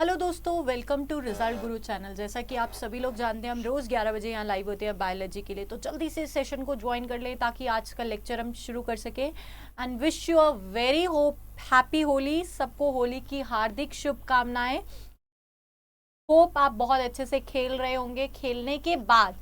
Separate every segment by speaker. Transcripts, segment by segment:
Speaker 1: Hello दोस्तों, welcome to result Guru channel. जैसा कि आप सभी लोग जानते हैं, हम रोज़ 11 बजे यहाँ लाइव होते हैं बायोलॉजी के लिए। तो जल्दी से इस सेशन को ज्वाइन कर लें ताकि आज का लेक्चर हम शुरू कर सकें। And wish you a very happy Holi. सबको होली की हार्दिक शुभकामनाएं। होप आप बहुत अच्छे से खेल रहे होंगे। खेलने के बाद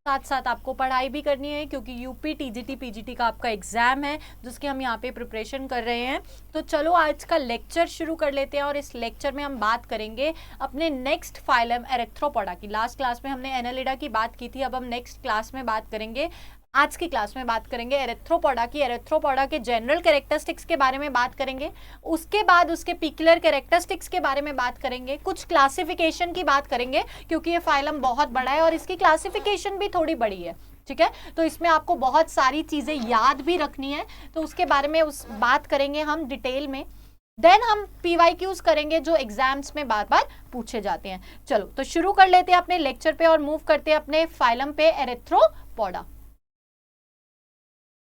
Speaker 1: साथ साथ आपको पढ़ाई भी करनी है, क्योंकि यूपी टीजीटी पीजीटी का आपका एग्जाम है जिसकी हम यहाँ पे प्रिपरेशन कर रहे हैं। तो चलो आज का लेक्चर शुरू कर लेते हैं और इस लेक्चर में हम बात करेंगे अपने नेक्स्ट फाइलम एरेथ्रोपोडा की। लास्ट क्लास में हमने एनालिडा की बात की थी, अब हम नेक्स्ट क्लास में बात करेंगे, आज की क्लास में बात करेंगे एरेथ्रोपोडा की। एरेथ्रोपोडा के जनरल कैरेक्टरिस्टिक्स के बारे में बात करेंगे, उसके बाद उसके पिकुलर कैरेक्टरिस्टिक्स के बारे में बात करेंगे, कुछ क्लासिफिकेशन की बात करेंगे क्योंकि ये फाइलम बहुत बड़ा है और इसकी क्लासिफिकेशन भी थोड़ी बड़ी है। ठीक है, तो इसमें आपको बहुत सारी चीजें याद भी रखनी है, तो उसके बारे में बात करेंगे हम डिटेल में। देन हम PYQs करेंगे जो एग्जाम्स में बार बार पूछे जाते हैं। चलो तो शुरू कर लेते हैं अपने लेक्चर पे और मूव करते हैं अपने फाइलम पे, एरेथ्रोपोडा।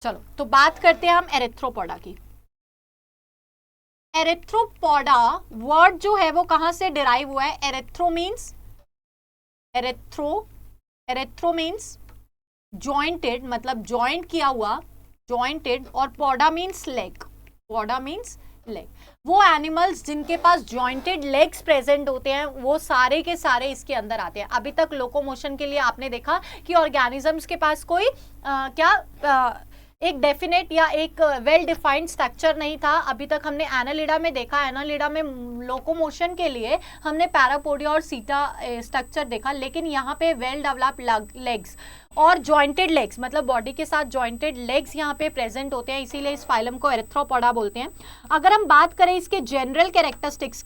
Speaker 1: चलो तो बात करते हैं हम एरेथ्रोपोडा की। एरेथ्रोपोडा वर्ड जो है वो कहां से डिराइव हुआ है? एरेथ्रो मीन्स जॉइंटेड, मतलब जॉइंट किया हुआ, जॉइंटेड, और पोडा मीन्स लेग। वो एनिमल्स जिनके पास जॉइंटेड लेग्स प्रेजेंट होते हैं वो सारे के सारे इसके अंदर आते हैं। अभी तक लोकोमोशन के लिए आपने देखा कि ऑर्गेनिजम्स के पास कोई एक डेफिनेट या एक वेल डिफाइंड स्ट्रक्चर नहीं था। अभी तक हमने एनालिडा में देखा, एनालिडा में लोकोमोशन के लिए हमने पैरापोडिया और सीटा स्ट्रक्चर देखा, लेकिन यहाँ पे वेल डेवलप्ड लेग्स और जॉइंटेड लेग्स, मतलब बॉडी के साथ जॉइंटेड लेग्स यहाँ पे प्रेजेंट होते हैं, इसीलिए इस फाइलम को एरेथ्रोपोडा बोलते हैं। अगर हम बात करें इसके जनरल कैरेक्टरिस्टिक्स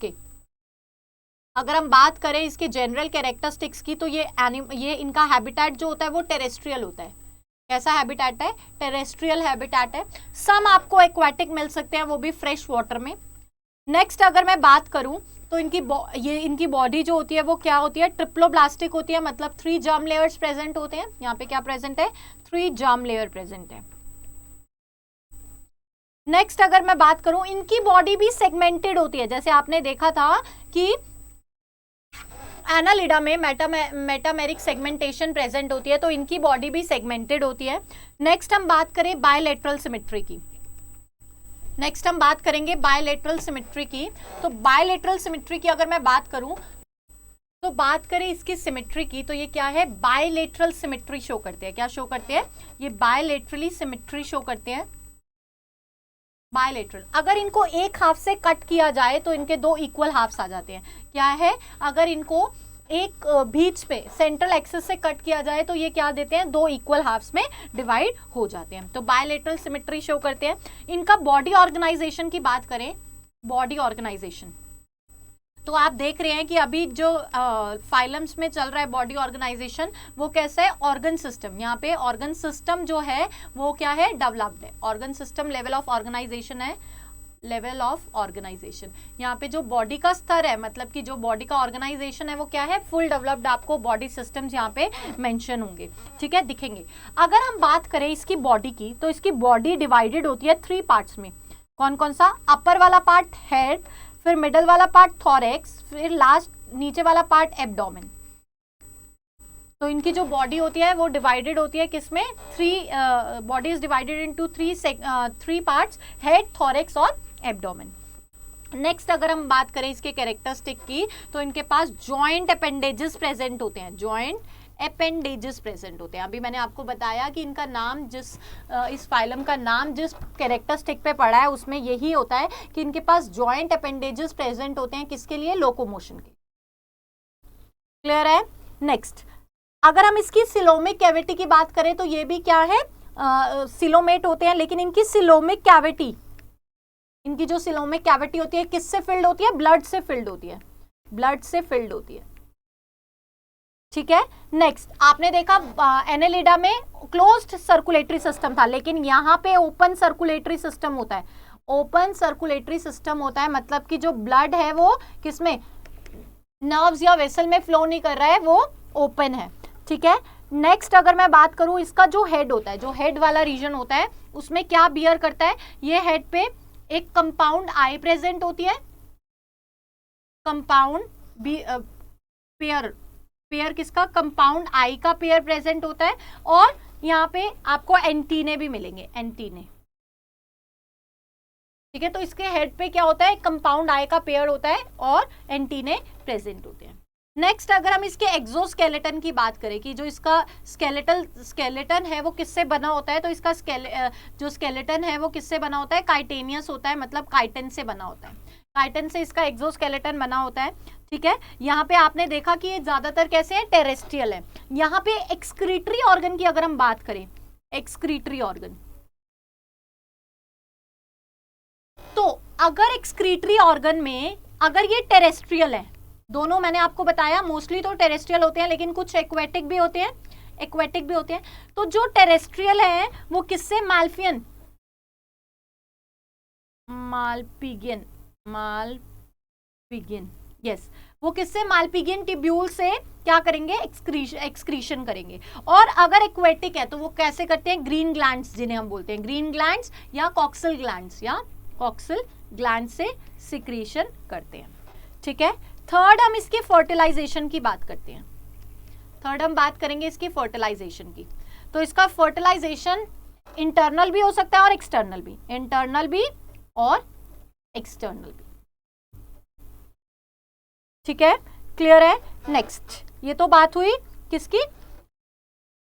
Speaker 1: की, तो ये इनका हैबिटेट जो होता है वो टेरेस्ट्रियल होता है। कैसा हैबिटेट है? टेरेस्ट्रियल हैबिटेट है। सम आपको एक्वाटिक मिल सकते हैं, वो भी फ्रेश वाटर में। नेक्स्ट अगर मैं बात करूं तो इनकी बॉडी जो होती है वो क्या होती है? ट्रिप्लोब्लास्टिक होती है, मतलब 3 जर्म लेयर्स प्रेजेंट होते हैं। यहाँ पे क्या प्रेजेंट है? 3 जर्म लेयर प्रेजेंट है। नेक्स्ट अगर मैं बात करूं, इनकी बॉडी भी सेगमेंटेड होती है, जैसे आपने देखा था कि एनालिडा में मेटामेरिक सेगमेंटेशन प्रेजेंट होती है, तो इनकी बॉडी भी सेगमेंटेड होती है। नेक्स्ट हम बात करें बायलैटरल सिमेट्री की। तो बायलैटरल सिमेट्री की अगर मैं बात करूं, तो बात करें इसकी सिमेट्री की, तो ये क्या है? बायलैटरल सिमेट्री शो करते हैं। क्या शो करते हैं? ये बायलैटरली सिमेट्री शो करते हैं। बायलैटरल, अगर इनको एक हाफ से कट किया जाए तो इनके 2 इक्वल हाफ्स आ जाते हैं। क्या है? अगर इनको एक बीच पे सेंट्रल एक्सिस से कट किया जाए तो ये क्या देते हैं? 2 इक्वल हाफ्स में डिवाइड हो जाते हैं। तो बायलैटरल सिमेट्री शो करते हैं। इनका बॉडी ऑर्गेनाइजेशन की बात करें, बॉडी ऑर्गेनाइजेशन, तो आप देख रहे हैं कि अभी जो फाइलम्स में चल रहा है बॉडी ऑर्गेनाइजेशन, वो कैसा है? Organ system. यहाँ पे ऑर्गन सिस्टम जो है वो क्या है? डेवलप्ड है। Organ system level of organization है, लेवल ऑफ ऑर्गेनाइजेशन। यहाँ पे जो बॉडी का स्तर है, मतलब कि जो बॉडी का ऑर्गेनाइजेशन है वो क्या है? Full developed. आपको बॉडी सिस्टम्स यहाँ पे मेंशन होंगे, ठीक है, दिखेंगे। अगर हम बात करें इसकी बॉडी की, तो इसकी बॉडी डिवाइडेड होती है 3 पार्ट्स में। कौन कौन सा? अपर वाला पार्ट हेड, फिर मिडल वाला पार्ट थॉरेक्स, फिर लास्ट नीचे वाला पार्ट एब्डोमेन। तो इनकी जो बॉडी होती है वो डिवाइडेड होती है किसमें? 3 body is divided into 3 parts, head, thorax और एब्डोमेन। नेक्स्ट अगर हम बात करें इसके कैरेक्टरिस्टिक की, तो इनके पास जॉइंट अपेंडेजेस प्रेजेंट होते हैं। जॉइंट अपेंडेजेस प्रेजेंट होते हैं। अभी मैंने आपको बताया कि इनका नाम इस फाइलम का नाम जिस कैरेक्टरिस्टिक पे पड़ा है उसमें यही होता है कि इनके पास जॉइंट अपेंडेजेस प्रेजेंट होते हैं। किसके लिए? लोकोमोशन के। क्लियर है? नेक्स्ट अगर हम इसकी सिलोमिक कैविटी की बात करें, तो ये भी क्या है? सिलोमेट होते हैं, लेकिन इनकी सिलोमिक कैविटी, इनकी जो सिलोमिक कैविटी होती है किससे फिल्ड होती है? ब्लड से फिल्ड होती है। ब्लड से फिल्ड होती है, ठीक है। नेक्स्ट आपने देखा एनालिडा में क्लोज्ड सर्कुलेटरी सिस्टम था, लेकिन यहाँ पे ओपन सर्कुलेटरी सिस्टम होता है। ओपन सर्कुलेटरी सिस्टम होता है, मतलब कि जो ब्लड है वो किसमें? नर्व्स या वेसल में फ्लो नहीं कर रहा है, वो ओपन है, ठीक है। नेक्स्ट अगर मैं बात करूं, इसका जो हेड होता है, जो हेड वाला रीजन होता है, उसमें क्या बियर करता है? ये हेड पे एक कंपाउंड आई प्रेजेंट होती है, कंपाउंड पेयर, पेयर किसका, कंपाउंड आई का पेयर प्रेजेंट होता है, और यहाँ पे आपको एंटीने भी मिलेंगे, एंटीने, ठीक है। तो इसके हेड पे क्या होता है, कंपाउंड आई का पेयर होता है और एंटीने प्रेजेंट होते हैं। नेक्स्ट अगर हम इसके एक्सोस्केलेटन की बात करें कि जो इसका स्केलेटन है वो किससे बना होता है, तो इसका जो स्केलेटन है वो किससे बना होता है, काइटेनियस होता है, मतलब काइटिन से बना होता है, काइटिन से इसका एक्सोस्केलेटन बना होता है, ठीक है। यहाँ पे आपने देखा कि ये ज्यादातर कैसे है, टेरेस्ट्रियल है। यहाँ पे एक्सक्रीटरी ऑर्गन की अगर हम बात करें, एक्सक्रीटरी ऑर्गन, तो अगर एक्सक्रीटरी ऑर्गन में अगर ये टेरेस्ट्रियल है, दोनों मैंने आपको बताया मोस्टली तो टेरेस्ट्रियल होते हैं, लेकिन कुछ एक्वेटिक भी होते हैं, एक्वेटिक भी होते हैं। तो जो टेरेस्ट्रियल है वो किससे, माल्फियन, मालपिगियन, मालपिगियन, यस, वो किससे, मालपिगियन ट्यूब्यूल से क्या करेंगे, एक्सक्रीशन करेंगे। और अगर एक्वेटिक है तो वो कैसे करते हैं, ग्रीन ग्लैंड्स जिन्हें हम बोलते हैं, ग्रीन ग्लैंड्स या कॉक्सल ग्लैंड्स, या कॉक्सल ग्लैंड से सिक्रीशन करते हैं, ठीक है। थर्ड हम इसकी फर्टिलाइजेशन की बात करते हैं, थर्ड हम बात करेंगे इसकी फर्टिलाइजेशन की। तो इसका फर्टिलाइजेशन इंटरनल भी हो सकता है और एक्सटर्नल भी, इंटरनल भी और एक्सटर्नल भी, ठीक है, क्लियर है। नेक्स्ट, ये तो बात हुई किसकी,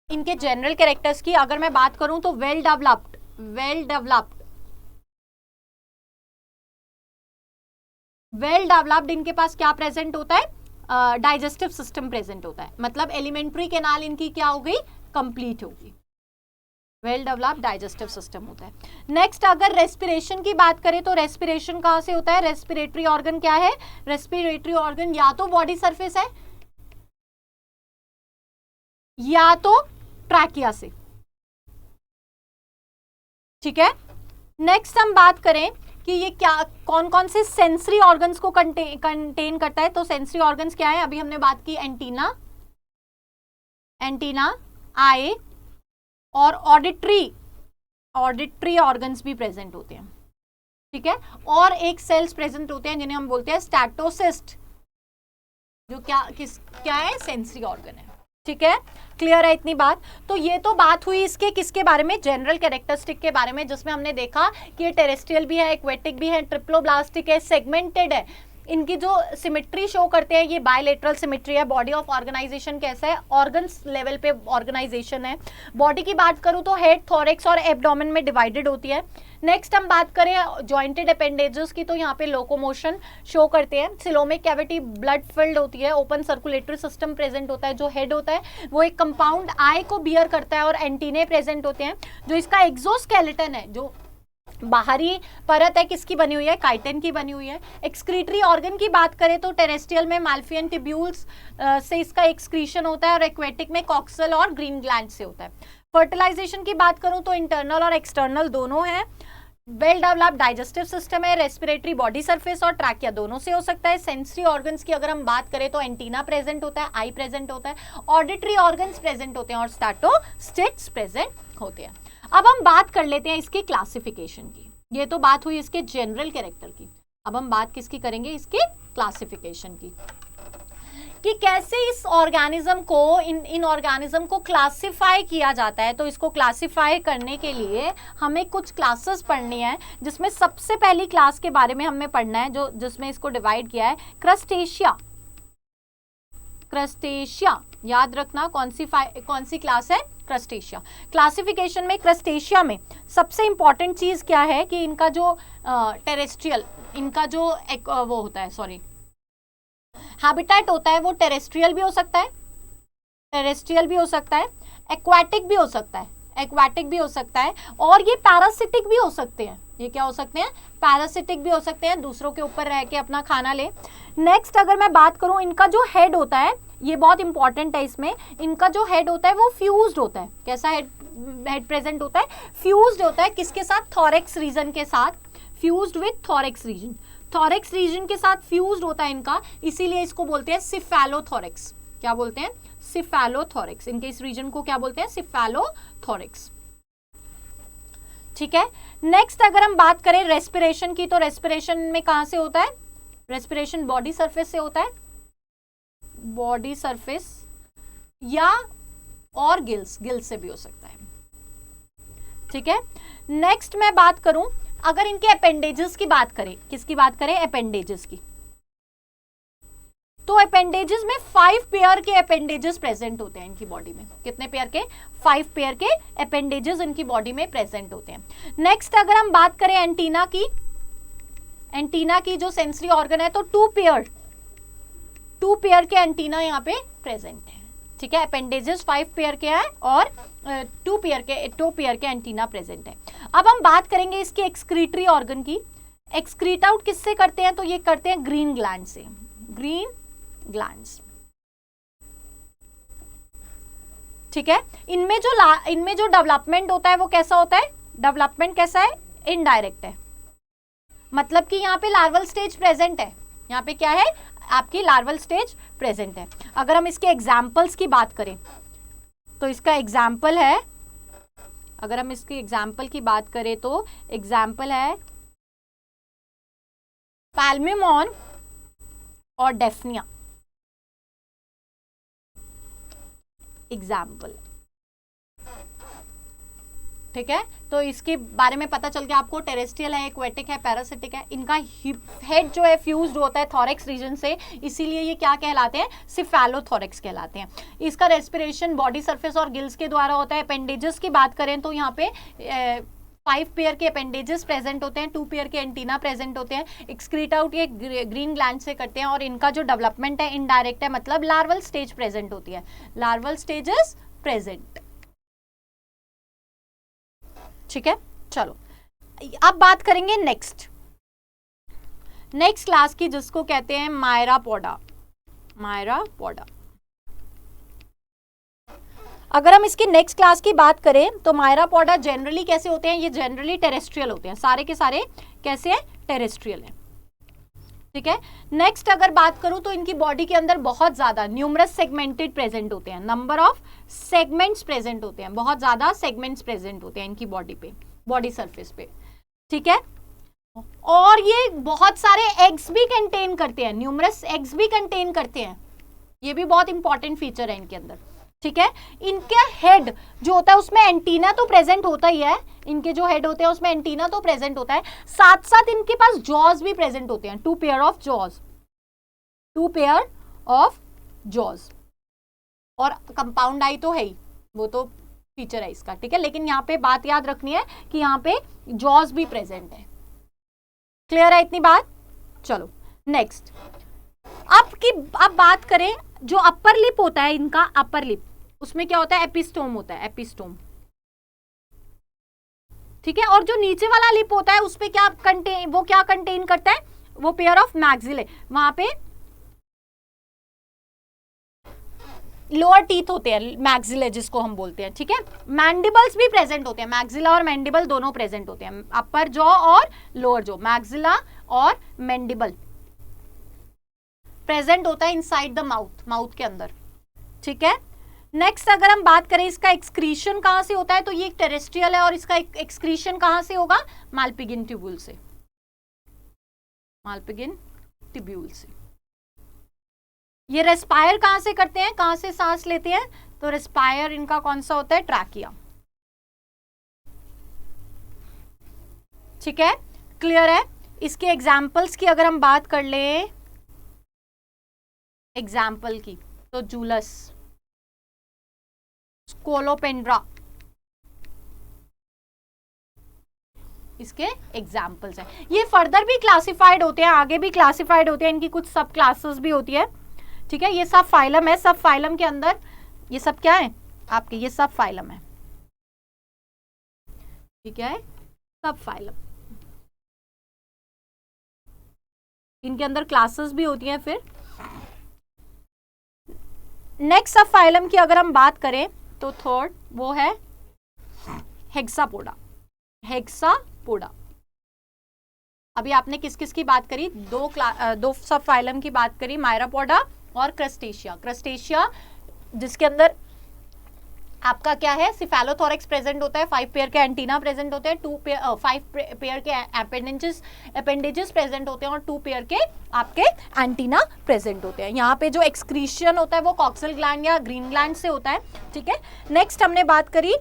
Speaker 1: इनके जनरल कैरेक्टर्स की। अगर मैं बात करूं तो well developed, well developed, well developed इनके पास क्या प्रेजेंट होता है, डाइजेस्टिव सिस्टम प्रेजेंट होता है, मतलब एलिमेंट्री कैनाल इनकी क्या हो गई, कंप्लीट होगी, वेल डेवलप्ड डाइजेस्टिव सिस्टम होता है। नेक्स्ट अगर रेस्पिरेशन की बात करें तो रेस्पिरेशन कहां से होता है, रेस्पिरेटरी ऑर्गन क्या है, रेस्पिरेटरी ऑर्गन या तो बॉडी सरफेस है या तो ट्रैकिया से, ठीक है। नेक्स्ट हम बात करें कि ये क्या, कौन कौन से सेंसरी ऑर्गन्स को कंटेन करता है, तो सेंसरी ऑर्गन्स क्या है, अभी हमने बात की एंटीना, एंटीना, आई और ऑडिटरी ऑर्गन्स भी प्रेजेंट होते हैं, ठीक है। और एक सेल्स प्रेजेंट होते हैं जिन्हें हम बोलते हैं स्टैटोसिस्ट, जो क्या है, सेंसरी ऑर्गन है, ठीक है, क्लियर है इतनी बात। तो ये तो बात हुई इसके किसके बारे में, जनरल कैरेक्टरिस्टिक के बारे में, जिसमें हमने देखा कि ये टेरेस्ट्रियल भी है, एक्वेटिक भी है, ट्रिप्लोब्लास्टिक है, सेगमेंटेड है, इनकी जो सिमेट्री शो करते हैं ये बायलेटरल सिमेट्री है। बॉडी ऑफ ऑर्गेनाइजेशन कैसा है, ऑर्गन्स लेवल पे ऑर्गेनाइजेशन है। बॉडी की बात करूं तो हेड, थोरेक्स और एब्डोमेन में डिवाइडेड होती है। नेक्स्ट हम बात करें जॉइंटेड अपेंडेजेस की, तो यहाँ पे लोकोमोशन शो करते हैं। सिलोमिक कैविटी ब्लड फिल्ड होती है, ओपन सर्कुलेटरी सिस्टम प्रेजेंट होता है। जो हेड होता है वो एक कंपाउंड आई को बियर करता है और एंटीने प्रेजेंट होते हैं। जो इसका एक्सोस्केलेटन है, जो बाहरी परत है, किसकी बनी हुई है, काइटिन की बनी हुई है। एक्सक्रीटरी ऑर्गन की बात करें तो टेरेस्ट्रियल में माल्फियन ट्यूब्यूल्स से इसका एक्सक्रीशन होता है और एक्वेटिक में कॉक्सल और ग्रीन ग्लैंड से होता है। फर्टिलाइजेशन की बात करूं तो इंटरनल और एक्सटर्नल दोनों है। वेल डेवलप्ड डाइजेस्टिव सिस्टम है। रेस्पिरेटरी बॉडी सरफेस और ट्रैकिया दोनों से हो सकता है। सेंसरी ऑर्गन्स की अगर हम बात करें तो एंटीना प्रेजेंट होता है, आई प्रेजेंट होता है, ऑडिटरी ऑर्गन्स प्रेजेंट होते हैं और स्टैटोसिस्ट्स प्रेजेंट होते हैं। अब हम बात कर लेते हैं इसकी क्लासिफिकेशन की। ये तो बात हुई इसके जनरल कैरेक्टर की। अब हम बात किसकी करेंगे, इसकी क्लासिफिकेशन की, कि कैसे इस ऑर्गेनिज्म को, इन ऑर्गेनिज्म को क्लासिफाई किया जाता है। तो इसको क्लासिफाई करने के लिए हमें कुछ क्लासेस पढ़नी है, जिसमें सबसे पहली क्लास के बारे में हमें पढ़ना है, जो जिसमें इसको डिवाइड किया है, क्रस्टेशिया। क्रस्टेशिया याद रखना, कौन सी क्लास है, क्रस्टेशिया। क्लासिफिकेशन में क्रस्टेशिया में सबसे इंपॉर्टेंट चीज क्या है कि इनका जो टेरेस्ट्रियल, इनका जो वो होता है, सॉरी, हैबिटेट होता है, वो टेरेस्ट्रियल भी हो सकता है, टेरेस्ट्रियल भी हो सकता है, एक्वाटिक भी हो सकता है, एक्वाटिक भी हो सकता है, और ये पैरासिटिक भी हो सकते हैं। ये क्या हो सकते हैं, पैरासिटिक भी हो सकते हैं, दूसरों के ऊपर रह के अपना खाना ले। नेक्स्ट अगर मैं बात करूं, इनका जो हेड होता है, ये बहुत इंपॉर्टेंट है, इसमें इनका जो हेड होता है वो फ्यूज्ड होता है। कैसा हेड प्रेजेंट होता है, फ्यूज्ड होता है, किसके साथ, थोरेक्स रीजन के साथ, fused with thorax region, thorax region के साथ फ्यूज्ड होता है इनका, इसीलिए इसको बोलते हैं सिफेलोथोरेक्स। क्या बोलते हैं, सिफेलोथोरेक्स। इनके इस रीजन को क्या बोलते हैं, सिफेलोथोरेक्स, ठीक है। नेक्स्ट अगर हम बात करें रेस्पिरेशन की, तो रेस्पिरेशन में कहां से होता है, रेस्पिरेशन बॉडी सरफेस से होता है, बॉडी सरफेस या और गिल्स से भी हो सकता है। ठीक है, नेक्स्ट मैं बात करूं, अगर इनके अपेंडेजेस की बात करें, किसकी बात करें, अपेंडेजेस की, तो अपेंडेजेस में 5 पेयर के अपेंडेजेस प्रेजेंट होते हैं इनकी बॉडी में। कितने पेयर के, 5 पेयर के अपेंडेजेस इनकी बॉडी में प्रेजेंट होते हैं। नेक्स्ट अगर हम बात करें एंटीना की, एंटीना की जो सेंसरी ऑर्गन है, तो 2 पेयर के एंटीना यहाँ पे प्रेजेंट है। ठीक है, अपेंडेजेस 5 पेयर के हैं और 2 पेयर के एंटीना प्रेजेंट है। अब हम बात करेंगे इसके एक्सक्रीटरी ऑर्गन की। एक्सक्रीट आउट किससे करते हैं, तो ये करते हैं ग्रीन ग्लैंड से, ग्रीन ग्लैंड्स। ठीक है, इनमें जो डेवलपमेंट होता है वो कैसा होता है, डेवलपमेंट कैसा है, इनडायरेक्ट है। मतलब कि यहाँ पे लार्वल स्टेज प्रेजेंट है, यहाँ पे क्या है, आपकी लार्वल स्टेज प्रेजेंट है। अगर हम इसके एग्जाम्पल्स की बात करें, तो इसका एग्जाम्पल है, अगर हम इसकी एग्जाम्पल की बात करें तो एग्जाम्पल है पैल्मिमॉन और डेफनिया। एग्जाम्पल, ठीक है, तो इसके बारे में पता चल गया आपको, टेरेस्ट्रियल है, एक्वेटिक है, पैरासिटिक है। इनका हेड जो है फ्यूज्ड होता है थॉरेक्स रीजन से, इसीलिए ये क्या कहलाते हैं, सिफेलोथोरेक्स कहलाते हैं। इसका रेस्पिरेशन बॉडी सरफेस और गिल्स के द्वारा होता है। अपेंडेजेस की बात करें तो यहाँ पे 5 पेयर के अपेंडेजेस प्रेजेंट होते हैं, 2 पेयर के एंटीना प्रेजेंट होते हैं। एक्सक्रीट आउट ये ग्रीन ग्लैंड से करते हैं और इनका जो डेवलपमेंट है इनडायरेक्ट है, मतलब लार्वल स्टेज प्रेजेंट होती है, लार्वल स्टेज इज प्रेजेंट। ठीक है, चलो अब बात करेंगे नेक्स्ट क्लास की, जिसको कहते हैं मायरापोडा। मायरापोडा, अगर हम इसकी नेक्स्ट क्लास की बात करें तो मायरापोडा जनरली कैसे होते हैं, ये जनरली टेरेस्ट्रियल होते हैं, सारे के सारे कैसे हैं, टेरेस्ट्रियल हैं। ठीक है, नेक्स्ट अगर बात करूं तो इनकी बॉडी के अंदर बहुत ज्यादा न्यूमरस सेगमेंटेड प्रेजेंट होते हैं, नंबर ऑफ सेगमेंट्स प्रेजेंट होते हैं, बहुत ज्यादा सेगमेंट्स प्रेजेंट होते हैं इनकी बॉडी पे, बॉडी सरफेस पे। ठीक है, और ये बहुत सारे एग्स भी कंटेन करते हैं, न्यूमरस एग्स भी कंटेन करते हैं, ये भी बहुत इंपॉर्टेंट फीचर है इनके अंदर। ठीक है, इनका हेड जो होता है उसमें एंटीना तो प्रेजेंट होता ही है, इनके जो हेड होते हैं उसमें एंटीना तो प्रेजेंट होता है, साथ साथ इनके पास जॉज भी प्रेजेंट होते हैं, 2 pair of jaws, 2 pair of jaws, और कंपाउंड आई तो है ही, वो तो फीचर है इसका। ठीक है, लेकिन यहाँ पे बात याद रखनी है कि यहाँ पे जॉज भी प्रेजेंट है। क्लियर है इतनी बात? चलो नेक्स्ट, अब बात करें जो अपर लिप होता है इनका, अपर लिप, उसमें क्या होता है, एपिस्टोम होता है, एपिस्टोम। ठीक है, और जो नीचे वाला लिप होता है उसपे क्या कंटेन करता है, वो पेयर ऑफ मैक्सिले, वहां पे लोअर टीथ होते हैं, मैक्सिले जिसको हम बोलते हैं। ठीक है, मैंडिबल्स भी प्रेजेंट होते हैं, मैक्सिला और मैंडिबल दोनों प्रेजेंट होते हैं, अपर जॉ और लोअर जॉ, मैक्सिला और मैंडिबल प्रेजेंट होता है इनसाइड द माउथ के अंदर। ठीक है, नेक्स्ट अगर हम बात करें इसका एक्सक्रीशन कहां से होता है, तो ये टेरेस्ट्रियल है और इसका एक्सक्रीशन कहां से होगा, मालपिगिन ट्यूब्यूल से, मालपिगिन ट्यूब्यूल से। ये रेस्पायर कहां से करते हैं, कहां से सांस लेते हैं, तो रेस्पायर इनका कौन सा होता है, ट्रैकिया। ठीक है, क्लियर है। इसके एग्जाम्पल्स की अगर हम बात कर ले, एग्जाम्पल की, तो जूलस, स्कोलोपेंड्रा, इसके एग्जाम्पल्स हैं। ये फर्दर भी क्लासिफाइड होते हैं, आगे भी क्लासिफाइड होते हैं, इनकी कुछ सब क्लासेस भी होती है। ठीक है, ये सब फाइलम है, सब फाइलम के अंदर ये सब क्या है आपके, ये सब फाइलम है। ठीक है, सब फाइलम, इनके अंदर क्लासेस भी होती हैं। फिर नेक्स्ट सब फाइलम की अगर हम बात करें तो थर्ड वो है हेक्सापोडा, हेक्सापोडा। अभी आपने किस किस की बात करी, दो सब फाइलम की बात करी, मायरापोडा और क्रस्टेशिया। क्रस्टेशिया जिसके अंदर आपका क्या है, सिफेलोथोरेक्स प्रेजेंट होता है, 5 पेयर के एंटीना प्रेजेंट होते हैं, 5 पेयर के अपेंडेजेस प्रेजेंट होते हैं और 2 पेयर के आपके एंटीना प्रेजेंट होते हैं। यहाँ पे जो एक्सक्रीशन होता है वो कॉक्सल ग्लैंड या ग्रीन ग्लैंड से होता है, ठीक है। नेक्स्ट हमने बात करी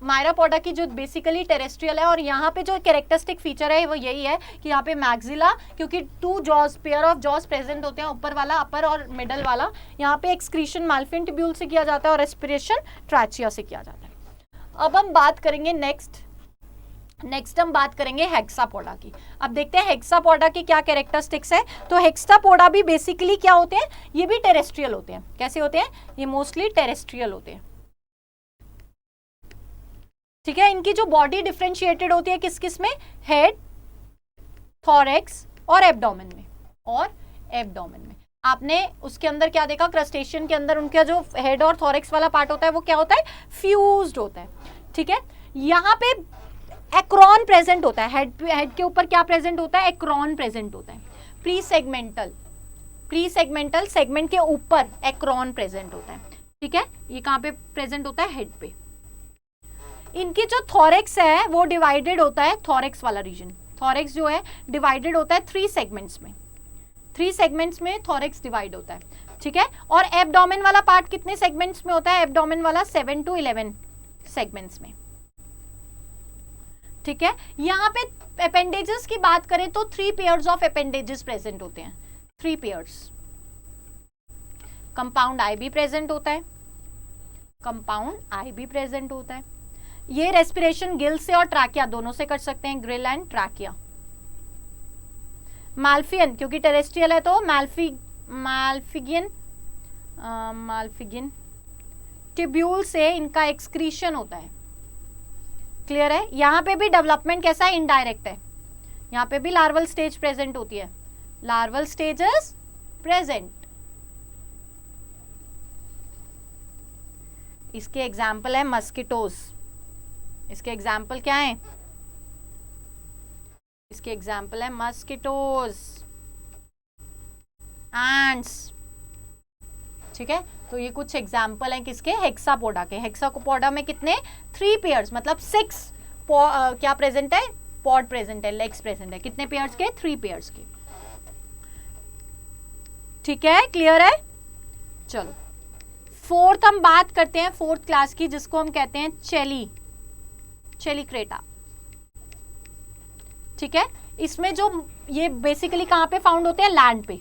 Speaker 1: मायरापोडा की, जो बेसिकली टेरेस्ट्रियल है, और यहाँ पे जो कैरेक्टरिस्टिक फीचर है वो यही है कि यहाँ पे मैक्सिला, क्योंकि 2 jaws, pair of jaws present होते हैं, ऊपर वाला अपर और मिडल वाला। यहाँ पे एक्सक्रीशन माल्फियन ट्यूब्यूल से किया जाता है और रेस्पिरेशन ट्रैचिया से किया जाता है। अब हम बात करेंगे नेक्स्ट हम बात करेंगे हेक्सापोडा की। अब देखते हैं हेक्सापोडा की क्या कैरेक्टरिस्टिक्स है। तो हेक्सापोडा भी बेसिकली क्या होते हैं, ये भी टेरेस्ट्रियल होते हैं। कैसे होते हैं, ये मोस्टली टेरेस्ट्रियल होते हैं, ठीक है। इनकी जो बॉडी डिफरेंशिएटेड होती है किस किस में, हेड, थोरेक्स और एब्डोमेन में, आपने उसके अंदर क्या देखा, क्रस्टेशियन के अंदर उनका जो हेड और थोरेक्स वाला पार्ट होता है वो क्या होता है, फ्यूज्ड होता है, ठीक है। यहाँ पे एक्रोन प्रेजेंट होता है, हेड के ऊपर क्या प्रेजेंट होता है, एक्रोन प्रेजेंट होता है। प्री सेगमेंटल सेगमेंट के ऊपर एक्रोन प्रेजेंट होता है, ठीक है। ये कहाँ पे प्रेजेंट होता है, हेड पे। इनकी जो थोरेक्स है वो डिवाइडेड होता है, थोरेक्स वाला रीजन, थोरेक्स जो है डिवाइडेड होता है 3 सेगमेंट्स में, 3 सेगमेंट्स में थोरेक्स डिवाइड होता है, ठीक है। और एब्डोमेन वाला पार्ट कितने सेगमेंट्स में होता है, एब्डोमेन वाला 7 to 11 सेगमेंट्स में, ठीक है। यहाँ पे अपेंडेजेस की बात करें तो 3 पेयर्स ऑफ अपेंडेजेस प्रेजेंट होते हैं, 3 पेयर्स। कंपाउंड आई भी प्रेजेंट होता है, ये रेस्पिरेशन गिल से और ट्रैकिया दोनों से कर सकते हैं, ग्रिल एंड ट्रैकिया। माल्फियन, क्योंकि टेरेस्ट्रियल है तो माल्फिगियन ट्यूब्यूल से इनका एक्सक्रीशन होता है, क्लियर है। यहाँ पे भी डेवलपमेंट कैसा है, इनडायरेक्ट है। यहाँ पे भी लार्वल स्टेज प्रेजेंट होती है, लार्वल स्टेजेस प्रेजेंट। इसके एग्जाम्पल है मस्किटोज, इसके एग्जाम्पल क्या है, इसके एग्जाम्पल है मस्किटोज, एंट्स, ठीक है। तो ये कुछ एग्जाम्पल हैं किसके, हेक्सापोडा के। हेक्सापोडा में कितने, 3 पेयर्स, मतलब 6 क्या प्रेजेंट है, पॉड प्रेजेंट है, लेग्स प्रेजेंट है। कितने पेयर्स के, 3 पेयर्स के, ठीक है, क्लियर है। चलो फोर्थ हम बात करते हैं, 4th क्लास की, जिसको हम कहते हैं चेलिक्रेटा, ठीक है। इसमें जो ये बेसिकली कहां पे फाउंड होते हैं, लैंड पे।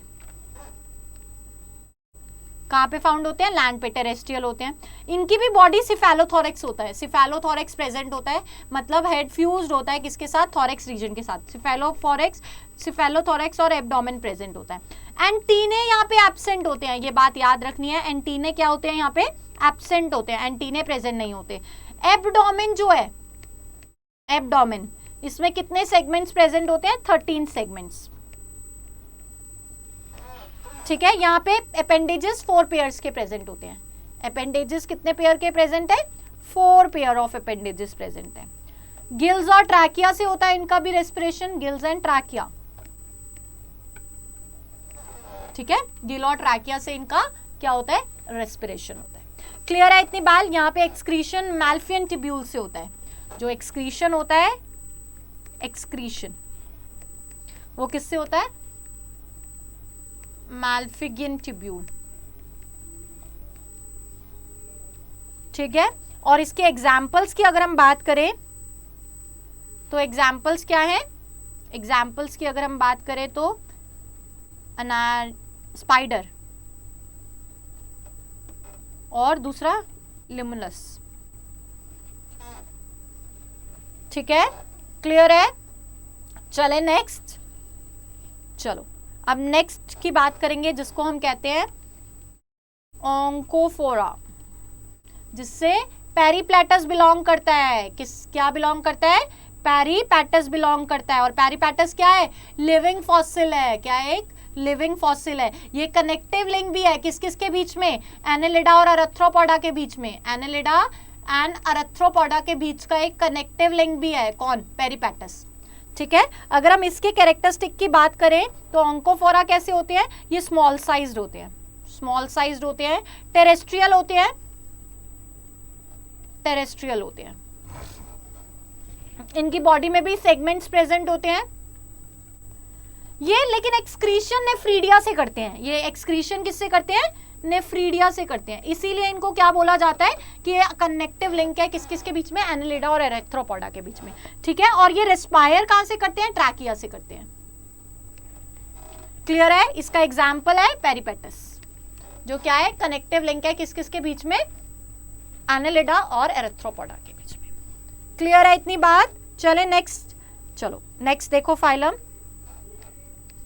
Speaker 1: कहां पे फाउंड होते हैं, लैंड पे, टेरेस्ट्रियल होते हैं। इनकी भी बॉडी सिफेलोथोरेक्स होता है, सिफेलोथोरेक्स प्रेजेंट होता है, मतलब हेड फ्यूज्ड होता है किसके साथ, थोरेक्स रीजन के साथ। सिफेलोथोरेक्स और एब्डोमेन प्रेजेंट होता है। एंटीने यहाँ पे एब्सेंट होते हैं, ये बात याद रखनी है। एंटीने क्या होते हैं, यहाँ पे एब्सेंट होते हैं, एंटीने प्रेजेंट नहीं होते। एब्डोमेन जो है, एब्डोमेन, इसमें कितने सेगमेंट्स प्रेजेंट होते हैं, 13 सेगमेंट्स, ठीक है। यहाँ पे अपेंडेजेस 4 पेयर्स के प्रेजेंट होते हैं। अपेंडेजेस कितने पेयर के प्रेजेंट है, 4 पेयर ऑफ अपेंडेजेस प्रेजेंट है। गिल्स और ट्रैकिया से होता है इनका भी रेस्पिरेशन, गिल्स एंड ट्रैकिया, ठीक है। गिल और ट्रैकिया से इनका क्या होता है, रेस्पिरेशन होता है, क्लियर है इतनी बात। यहाँ पे एक्सक्रीशन माल्फियन ट्यूब्यूल से होता है, जो एक्सक्रीशन होता है, एक्सक्रीशन वो किससे होता है, माल्फिगियन ट्यूब्यूल, ठीक है। और इसके एग्जाम्पल्स की अगर हम बात करें तो एग्जाम्पल्स क्या है, एग्जाम्पल्स की अगर हम बात करें तो स्पाइडर और दूसरा लिमुलस, ठीक है, क्लियर है। चले नेक्स्ट, चलो अब नेक्स्ट की बात करेंगे जिसको हम कहते हैं ओंकोफोरा, जिससे पेरीप्लेटस बिलोंग करता है। क्या बिलोंग करता है, पेरीपेटस बिलोंग करता है। और पेरीपेटस क्या है, लिविंग फॉसिल है। क्या है, एक लिविंग फॉसिल है। ये कनेक्टिव लिंक भी है किस किस के बीच में, एनेलिडा और अरेथ्रोपोडा के बीच में। एनेलिडा एंड अरेथ्रोपोडा के बीच का एक कनेक्टिव लिंक भी है, कौन, पेरीपेटस, ठीक है। अगर हम इसके कैरेक्टरिस्टिक की बात करें तो ओंकोफोरा कैसे होते हैं, ये स्मॉल साइज्ड होते हैं, टेरेस्ट्रियल होते हैं, टेरेस्ट्रियल होते हैं। इनकी बॉडी में भी सेगमेंट्स प्रेजेंट होते हैं ये, लेकिन एक्सक्रीशन नेफ्रीडिया से करते हैं। ये एक्सक्रीशन किससे करते हैं? नेफ्रीडिया से करते हैं। इसीलिए इनको क्या बोला जाता है कि ये कनेक्टिव लिंक है किस किस के बीच में? एनालिडा और एरेथ्रोपोडा के बीच में, ठीक है। और ये रेस्पायर कहां से करते हैं? ट्रैकिया से करते हैं। क्लियर है? इसका एग्जाम्पल है पेरिपेटस, जो क्या है? कनेक्टिव लिंक है किस किस के बीच में? एनालिडा और एरेथ्रोपोडा के बीच में। क्लियर है इतनी बात? चले नेक्स्ट, चलो नेक्स्ट देखो फाइलम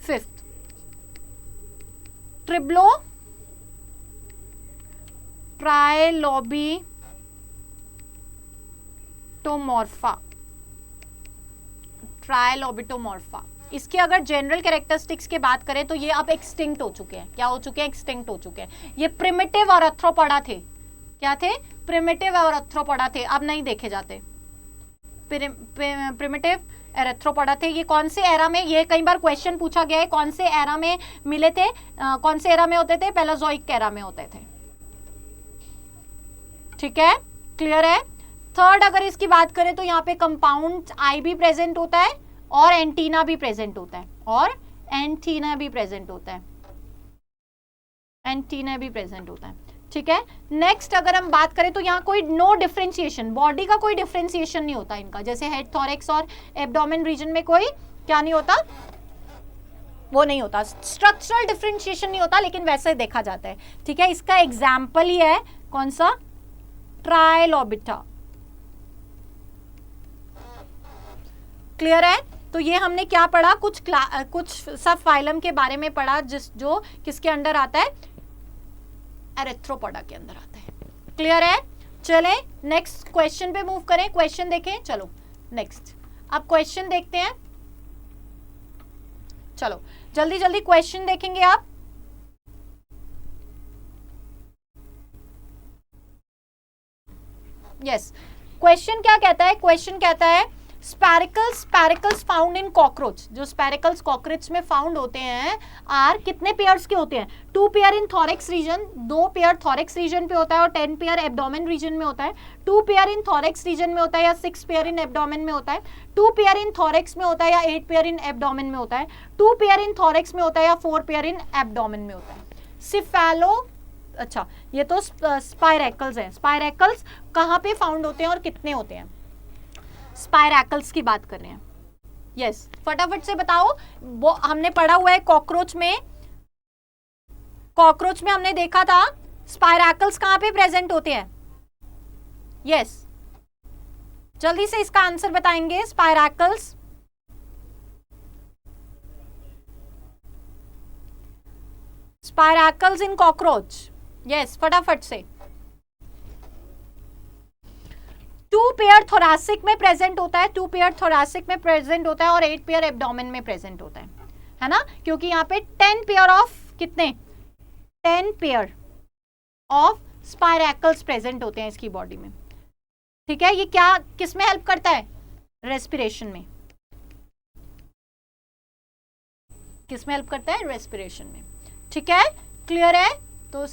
Speaker 1: 5th, ट्रिब्लो ट्राइलोबिटोमॉर्फा। ट्राइलोबिटोमॉर्फा, इसके अगर जनरल कैरेक्टरिस्टिक्स की बात करें तो ये अब एक्सटिंक्ट हो चुके हैं। क्या हो चुके हैं? एक्सटिंक्ट हो चुके हैं। ये प्रिमिटिव और एरेथ्रोपोडा थे। क्या थे? प्रिमिटिव और एरेथ्रोपोडा थे, अब नहीं देखे जाते। प्रिमिटिव एरेथ्रोपोडा थे। ये कौन से एरा में? ये कई बार क्वेश्चन पूछा गया है, कौन से एरा में मिले थे? कौन से एरा में होते थे? पैलेजोइक एरा में होते थे, ठीक है। क्लियर है? थर्ड, अगर इसकी बात करें तो यहाँ पे कंपाउंड आई भी प्रेजेंट होता है और एंटीना भी प्रेजेंट होता है, और एंटीना भी प्रेजेंट होता है, एंटीना भी प्रेजेंट होता है, ठीक है। नेक्स्ट अगर हम बात करें तो यहाँ कोई नो डिफरेंशिएशन, बॉडी का कोई डिफरेंशिएशन नहीं होता इनका, जैसे हेड, थॉरेक्स और एब्डोमेन रीजन में कोई क्या नहीं होता? वो नहीं होता, स्ट्रक्चरल डिफरेंशिएशन नहीं होता, लेकिन वैसे देखा जाता है, ठीक है। इसका एग्जाम्पल ही है कौन सा? ट्राइलोबिटा। क्लियर है? तो ये हमने क्या पढ़ा? कुछ सब फाइलम के बारे में पढ़ा, जो किसके अंडर आता है? एरेथ्रोपोडा के अंदर आता है। क्लियर है? चले नेक्स्ट क्वेश्चन पे मूव करें, क्वेश्चन देखें। चलो नेक्स्ट, अब क्वेश्चन देखते हैं। चलो जल्दी जल्दी क्वेश्चन देखेंगे आप। यस, क्वेश्चन क्या कहता है? क्वेश्चन कहता है स्पैरिकल्स फाउंड इन कॉकरोच, जो स्पैरिकल्स कॉकरोच में फाउंड होते हैं आर कितने पेयर्स के होते हैं? 2 pair in thorax region, 2 pair thorax region पे होता है और 10 पेयर एब्डोमेन रीजन में होता है। 2 पेयर इन थॉरेक्स रीजन में होता है या 6 पेयर इन एब्डोमेन में होता है। 2 पेयर इन थॉरेक्स में होता है या 8 पेयर इन एब्डोमेन में होता है। 2 पेयर इन थॉरेक्स में होता है या 4 पेयर इन एब्डोमेन में होता है। सिफेलो, अच्छा ये तो स्पाइरैकल्स हैं। स्पाइरैकल्स कहाँ पे फाउंड होते हैं और कितने होते हैं? स्पाइरैकल्स की बात कर रहे हैं। यस, फटाफट से बताओ। वो हमने पढ़ा हुआ है कॉकरोच में हमने देखा था स्पाइरैकल्स कहां पे प्रेजेंट होते हैं? यस, जल्दी से इसका आंसर बताएंगे। स्पाइरैकल्स, स्पाइरैकल्स इन कॉकरोच। यस, फटाफट से। 2 पेयर थोरैसिक में प्रेजेंट होता है, 2 पेयर थोरैसिक में प्रेजेंट होता है और 8 पेयर एब्डोमेन में प्रेजेंट होता है ना, क्योंकि यहाँ पे 10 पेयर ऑफ कितने? 10 पेयर ऑफ स्पाइरैकल्स प्रेजेंट होते हैं इसकी बॉडी में, ठीक है। ये क्या किस में हेल्प करता है? रेस्पिरेशन में। किस में हेल्प करता है? रेस्पिरेशन में, ठीक है। क्लियर है? तो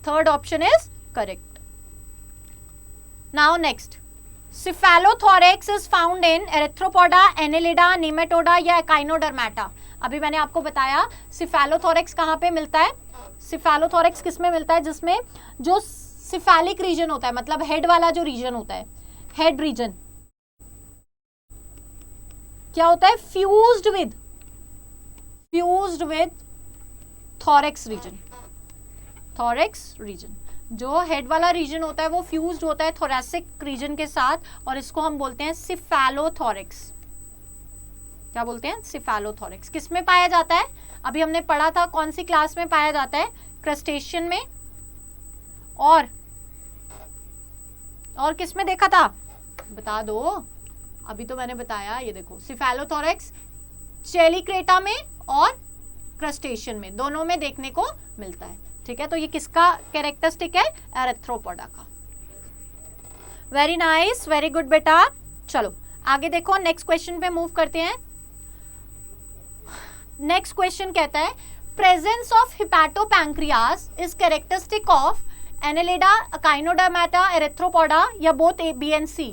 Speaker 1: third option is correct. Now next, Cephalothorax is found in Erythropoda, Annelida, Nematode या Echinodermata। अभी मैंने आपको बताया Cephalothorax कहाँ पे मिलता है? Cephalothorax किस में मिलता है? जिसमें जो सिफेलिक रीजन होता है, मतलब हेड वाला जो रीजन होता है, हेड रीजन क्या होता है? Fused with thorax region. Thorax region, जो हेड वाला रीजन होता है वो फ्यूज्ड होता है थोरैसिक रीजन के साथ, और इसको हम बोलते हैं सिफेलोथोरैक्स। क्या बोलते हैं? सिफेलोथोरैक्स। किस में पाया जाता है? अभी हमने पढ़ा था, कौन सी क्लास में पाया जाता है? क्रस्टेशियन में। और किस में देखा था? बता दो, अभी तो मैंने बताया। ये देखो, सिफेलोथोरैक्स चेलिक्रेटा में और क्रस्टेशियन में, दोनों में देखने को मिलता है, ठीक है। तो ये किसका कैरेक्टरिस्टिक है? एरेथ्रोपोडा का। वेरी नाइस, वेरी गुड बेटा। चलो आगे देखो, नेक्स्ट क्वेश्चन पे मूव करते हैं। नेक्स्ट क्वेश्चन कहता है presence of hepatopancreas is characteristic of Annelida, Echinodermata, Arthropoda या both A, B and C?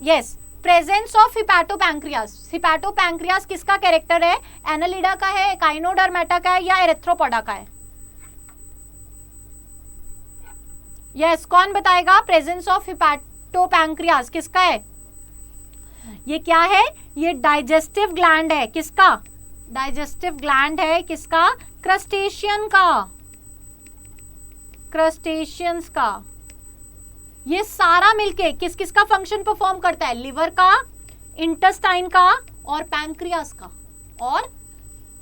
Speaker 1: Yes, presence of hepatopancreas. Hepatopancreas किसका कैरेक्टर है? एनेलिडा का है, काइनोडर्मेटा का है या एरेथ्रोपोडा का है? यस, कौन बताएगा? प्रेजेंस ऑफ हिपैटोपैंक्रियास किसका है? ये क्या है? ये डाइजेस्टिव ग्लैंड है। किसका? डाइजेस्टिव ग्लैंड है। किसका? क्रस्टेशियन का, क्रस्टेशियंस का। ये सारा मिलके किस किस का फंक्शन परफॉर्म करता है? लिवर का, इंटेस्टाइन का और पैंक्रियास का, और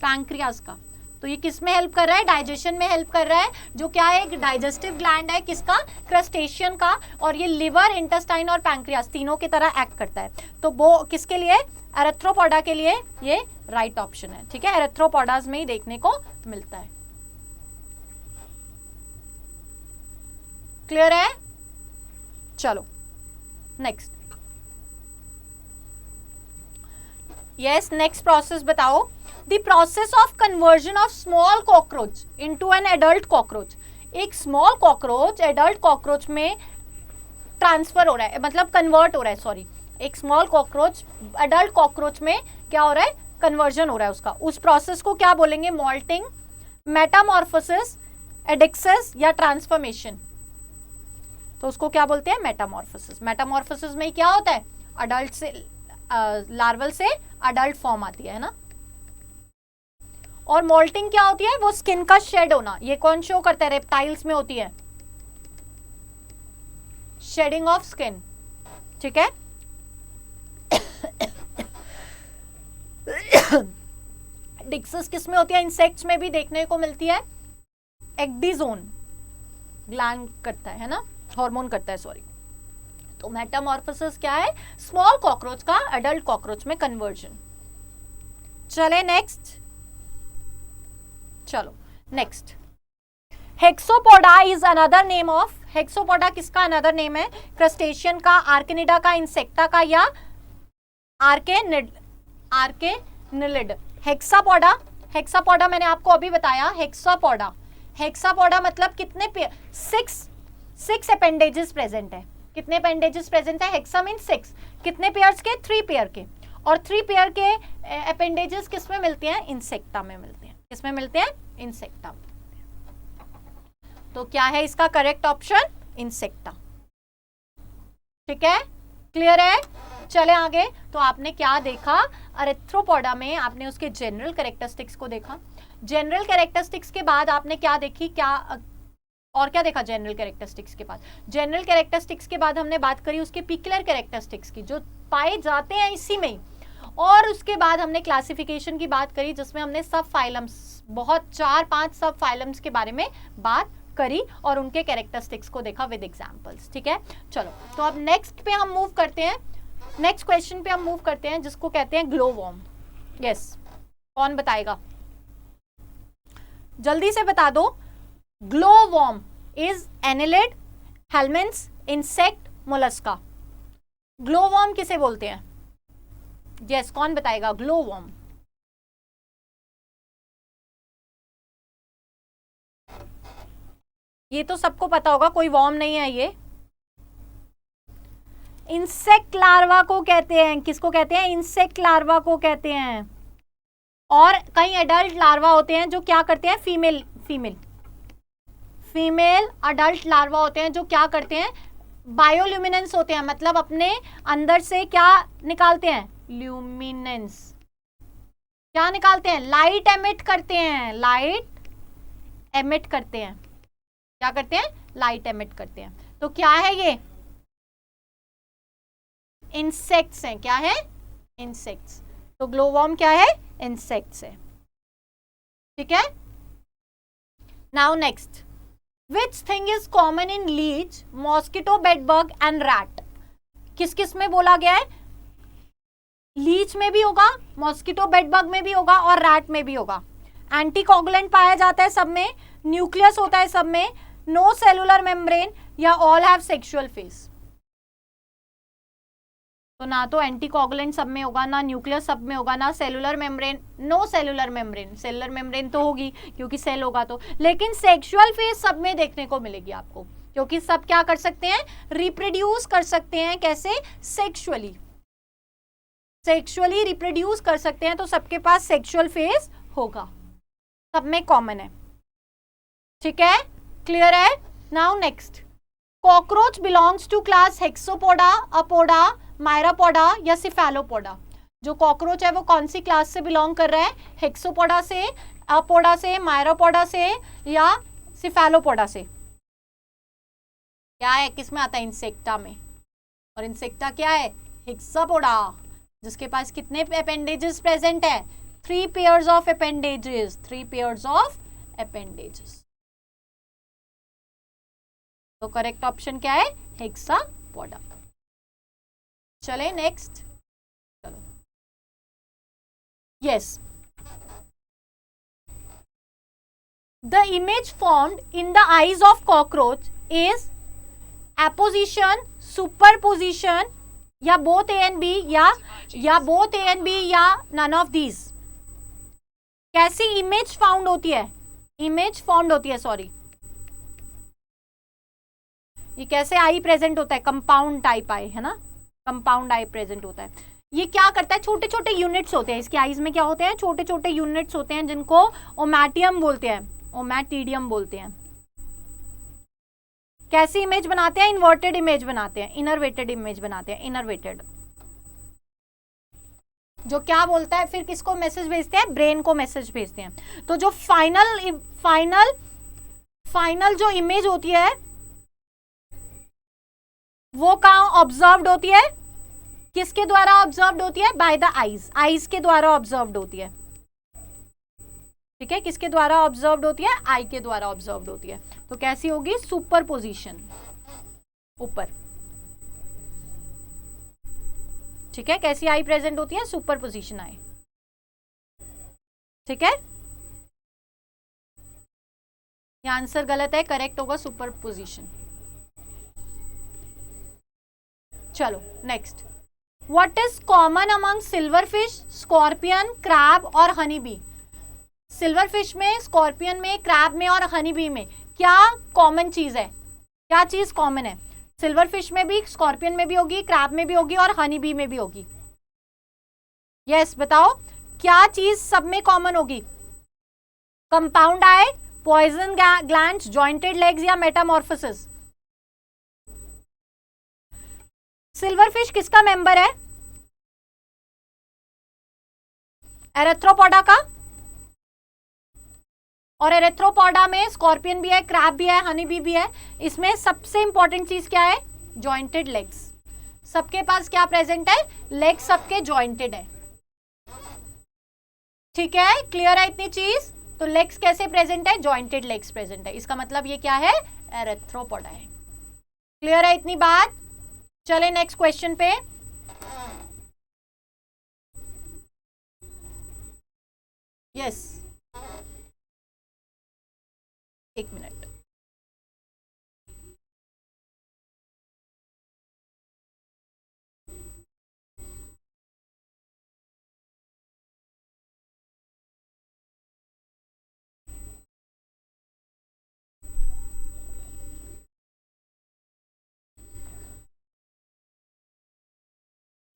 Speaker 1: पैंक्रियास का। तो ये किस में हेल्प कर रहा है? डाइजेशन में हेल्प कर रहा है, जो क्या है? एक डाइजेस्टिव ग्लैंड है। किसका? क्रस्टेशियन का। और ये लिवर, इंटेस्टाइन और पैंक्रियास तीनों की तरह एक्ट करता है। तो वो किसके लिए? एरेथ्रोपोडा के लिए ये राइट ऑप्शन है। ठीक है, एरेथ्रोपोडास में ही देखने को मिलता है। क्लियर है? चलो नेक्स्ट। यस, नेक्स्ट प्रोसेस बताओ। The process of conversion of small cockroach into an adult cockroach. एक स्मॉल कॉकरोच एडल्ट कॉकरोच में ट्रांसफर हो रहा है, मतलब कन्वर्ट हो रहा है, सॉरी। एक स्मॉल कॉकरोच एडल्ट कॉकरोच में क्या हो रहा है? कन्वर्जन हो रहा है उसका। उस प्रोसेस को क्या बोलेंगे? मॉल्टिंग, मेटामॉर्फोसिस, एडिक्सिस या ट्रांसफॉर्मेशन? तो उसको क्या बोलते हैं? मेटामॉर्फोसिस। मेटामॉर्फोसिस में क्या होता है? अडल्ट से लार्वल से अडल्ट फॉर्म आती है ना। और मोल्टिंग क्या होती है? वो स्किन का शेड होना। ये कौन शो करता है? रेप्टाइल्स में होती है शेडिंग ऑफ स्किन। ठीक है। डिक्सिस किस में होती है? इंसेक्ट्स में भी देखने को मिलती है। एक्डिजोन ग्लैंड करता है ना, हार्मोन करता है, सॉरी। तो मेटामॉर्फोसिस क्या है? स्मॉल कॉकरोच का एडल्ट कॉकरोच में कन्वर्जन। चले नेक्स्ट। चलो next. Hexapoda is another name of, Hexapoda किसका अनदर नेम है? क्रस्टेशियन का, आर्किनिडा का, इंसेक्टा का या आर्केनिलिड? हेक्सापोडा, हेक्सापोडा मैंने आपको अभी बताया। हेक्सापोडा, हेक्सापोडा मतलब कितने पेयर? सिक्स अपेंडेजेस प्रेजेंट है। कितने अपेंडेजेस प्रेजेंट है? Hexa mean 6। कितने पेयर्स के? 3 पेयर के। और 3 पेयर के अपेंडेजेस किस में मिलते हैं? इंसेक्टा में मिलते हैं। किस में मिलते हैं? इंसेक्टा में। तो क्या है इसका करेक्ट ऑप्शन? इंसेक्टा। ठीक है, क्लियर है? चले आगे। तो आपने क्या देखा? एरेथ्रोपोडा में आपने उसके जनरल कैरेक्टरिस्टिक्स को देखा। जनरल कैरेक्टरिस्टिक्स के बाद आपने क्या देखी? और क्या देखा जनरल कैरेक्टरिस्टिक्स के बाद? जनरल कैरेक्टरिस्टिक्स के बाद हमने बात करी उसके पिकुलर कैरेक्टरिस्टिक्स की, जो पाए जाते हैं इसी में। और उसके बाद हमने क्लासिफिकेशन की बात करी, जिसमें हमने सब फाइलम्स, बहुत 4-5 सब फाइलम्स के बारे में बात करी और उनके कैरेक्टरिस्टिक्स को देखा विद एग्जांपल्स। ठीक है, चलो तो अब नेक्स्ट पे हम मूव करते हैं। नेक्स्ट क्वेश्चन पे हम मूव करते हैं, जिसको कहते हैं ग्लोवॉर्म। यस, कौन बताएगा? जल्दी से बता दो। Glowworm is annelid, helminths, insect, Mollusca. Glowworm किसे बोलते हैं? यस, कौन बताएगा? ग्लोवॉर्म। ये तो सबको पता होगा, कोई वॉर्म नहीं है ये। इंसेक्ट लार्वा को कहते हैं। किसको कहते हैं? इंसेक्ट लार्वा को कहते हैं। और कई एडल्ट लार्वा होते हैं जो क्या करते हैं? फीमेल अडल्ट लार्वा होते हैं जो क्या करते हैं? बायोल्यूमिनेंस होते हैं, मतलब अपने अंदर से क्या निकालते हैं? ल्यूमिनेंस। क्या निकालते हैं? लाइट एमिट करते हैं। लाइट एमिट करते हैं। क्या करते हैं? लाइट एमिट करते हैं। तो क्या है ये? इंसेक्ट्स हैं। क्या है? इंसेक्ट्स। तो ग्लोवॉर्म क्या है? इंसेक्ट्स है। ठीक है, now next. Which thing is common in leech, mosquito, bedbug and rat? किस किस में बोला गया है? लीच में भी होगा, मॉस्किटो बेडबग में भी होगा और रैट में भी होगा। एंटीकोगुलेंट पाया जाता है सब में, न्यूक्लियस होता है सब में, नो सेलुलर मेम्ब्रेन या ऑल हैव सेक्सुअल फेस? तो ना तो एंटीकोगुलेंट सब में होगा, ना न्यूक्लियस सब में होगा, ना cellular membrane, no cellular membrane, cellular membrane तो होगी क्योंकि सेल होगा तो, लेकिन सेक्सुअल फेज सब में देखने को मिलेगी आपको, क्योंकि सब क्या कर सकते हैं, रिप्रोड्यूस कर सकते हैं, कैसे, सेक्सुअली, सेक्सुअली रिप्रोड्यूस कर सकते हैं, तो सबके पास सेक्सुअल फेज होगा, सब में कॉमन है, ठीक है, क्लियर है। Now next, cockroach belongs to class Hexapoda, Apoda, Myriapoda या सिफेलोपोडा। जो कॉकरोच है वो कौन सी क्लास से बिलोंग कर रहा है, हेक्सोपोडा से, अपोडा से, मायरापोडा से या सिफेलोपोडा से। क्या है, किस में आता है, इंसेक्टा में, और इंसेक्टा क्या है, हेक्सापोडा, जिसके पास कितने अपेंडेजेस प्रेजेंट है, 3 pairs of appendages, 3 pairs of appendages. तो करेक्ट ऑप्शन क्या है, हेक्सापोडा। चले नेक्स्ट, चलो, yes, the image formed in the eyes of cockroach is apposition, superposition, या बोथ ए एंड बी, या बोथ ए एंड बी, या none of these. कैसी image found होती है, इमेज फॉर्म्ड होती है, सॉरी, ये कैसे आई प्रेजेंट होता है, कंपाउंड टाइप आई है ना, कंपाउंड आई प्रेजेंट होता है। ये क्या करता है, छोटे छोटे यूनिट्स होते हैं इसकी आईज में, क्या होते हैं, छोटे छोटे यूनिट्स होते हैं जिनको ओमैटियम बोलते हैं, ओमैटिडियम बोलते हैं। कैसी इमेज बनाते हैं, इन्वर्टेड इमेज बनाते हैं, इनरवेटेड इमेज बनाते हैं, इनरवेटेड, जो क्या बोलता है, फिर किसको मैसेज भेजते हैं, ब्रेन को मैसेज भेजते हैं। तो जो फाइनल जो इमेज होती है वो कहाँ ऑब्जर्व्ड होती है, किसके द्वारा ऑब्जर्व्ड होती है, बाय द आईज, आईज के द्वारा ऑब्जर्व्ड होती है, ठीक है, किसके द्वारा ऑब्जर्व्ड होती है, आई के द्वारा ऑब्जर्व्ड होती है। तो कैसी होगी, सुपर पोजिशन, ऊपर, ठीक है, कैसी आई प्रेजेंट होती है, सुपर पोजिशन आई, ठीक है, ये आंसर गलत है, करेक्ट होगा सुपर पोजिशन। चलो next, what is common among silver fish, scorpion, crab और हनी बी। सिल्वर फिश में, स्कॉर्पियन में, क्रैब में और हनी बी में क्या कॉमन चीज है, क्या चीज कॉमन है, सिल्वर फिश में भी, स्कॉर्पियन में भी होगी, क्रैब में भी होगी और हनी बी में भी होगी। यस बताओ, क्या चीज सब में कॉमन होगी, कंपाउंड आई, पॉइजन ग्लैंड्स, जॉइंटेड लेग्स या मेटामॉर्फोसिस। सिल्वर फिश किसका मेंबर है, एरेथ्रोपोडा का, और एरेथ्रोपोडा में स्कॉर्पियन भी है, क्रैब भी है, हनी बी भी है। इसमें सबसे इंपॉर्टेंट चीज क्या है, जॉइंटेड लेग्स, सबके पास क्या प्रेजेंट है, लेग्स सबके जॉइंटेड है, ठीक है, क्लियर है इतनी चीज। तो लेग्स कैसे प्रेजेंट है, जॉइंटेड लेग्स प्रेजेंट है, इसका मतलब ये क्या है, एरेथ्रोपोडा है, क्लियर है इतनी बात। चले नेक्स्ट क्वेश्चन पे, यस, एक मिनट,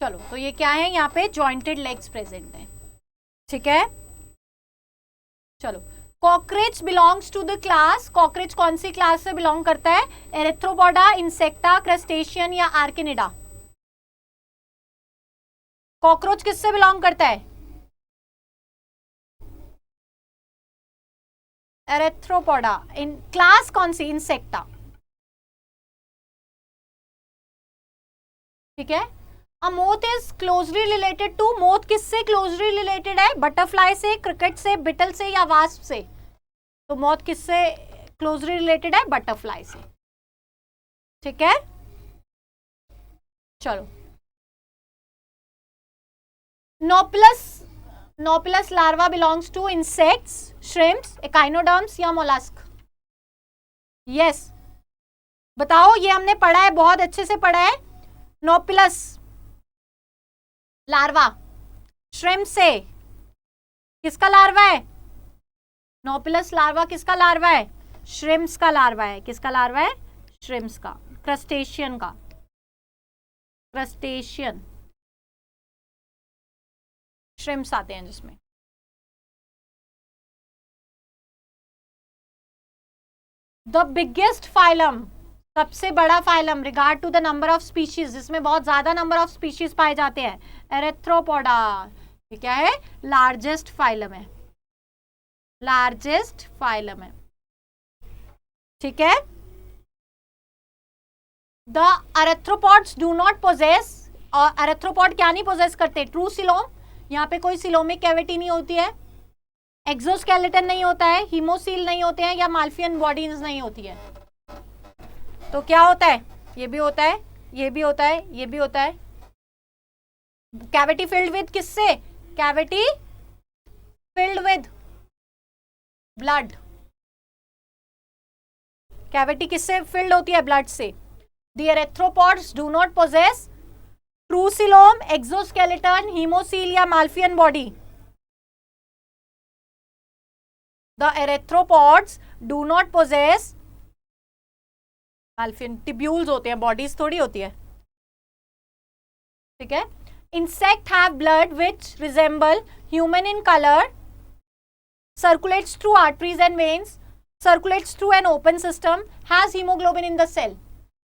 Speaker 1: चलो, तो ये क्या है, यहाँ पे जॉइंटेड लेग्स प्रेजेंट है, ठीक है। चलो, कॉकरेच बिलोंग्स टू द क्लास, कॉकरेच कौन सी क्लास से बिलोंग करता है, एरेथ्रोपोडा, इंसेक्टा, क्रस्टेशियन या आर्किनिडा। कॉकरोच किससे बिलोंग करता है, एरेथ्रोपोडा, इन क्लास कौन सी, इंसेक्टा, ठीक है। A moth is closely related to, moth किससे क्लोजली रिलेटेड है, बटरफ्लाई से, क्रिकेट से, बिटल से या वास्प से। तो मोथ किससे क्लोजली रिलेटेड है, बटरफ्लाई से, ठीक है। चलो, nauplius larva belongs to insects, shrimps, echinoderms या मोलस्क। यस बताओ, ये हमने पढ़ा है, बहुत अच्छे से पढ़ा है, नोपिलस लार्वा, श्रिम्प से किसका लार्वा है? नोपिलस लार्वा किसका लार्वा है? श्रिम्प्स का लार्वा है। किसका लार्वा है? श्रिम्प्स का, क्रस्टेशियन का, क्रस्टेशियन श्रिम्प्स आते हैं जिसमें। द बिगेस्ट फाइलम, सबसे बड़ा phylum regard to the number of species, जिसमें बहुत ज्यादा नंबर ऑफ स्पीशीज पाए जाते हैं, एरेथ्रोपोडा। ये क्या है? लार्जेस्ट फाइलम है, लार्जेस्ट फाइलम है। ठीक है। द अरेथ्रोपॉड्स डू नॉट पोजेस, और अरेथ्रोपॉड क्या नहीं पोजेस करते? ट्रू सिलोम, यहाँ पे कोई सिलोमिक कैविटी नहीं होती है, एक्सोस्केलेटन नहीं होता है, हीमोसील नहीं होते हैं, या माल्फियन बॉडीज नहीं होती है। तो क्या होता है? ये भी होता है, ये भी होता है, ये भी होता है। कैविटी फिल्ड विद किससे? Cavity filled with blood. Cavity किससे फिल्ड होती है? ब्लड से। The arthropods do not possess true coelom, exoskeleton, haemocoel या Malpighian body. The arthropods do not possess Malpighian, tubules होते हैं, बॉडीज थोड़ी होती है। ठीक है। Insect have blood which resemble human in colour, circulates through arteries and veins, circulates through an open system, has hemoglobin in the cell.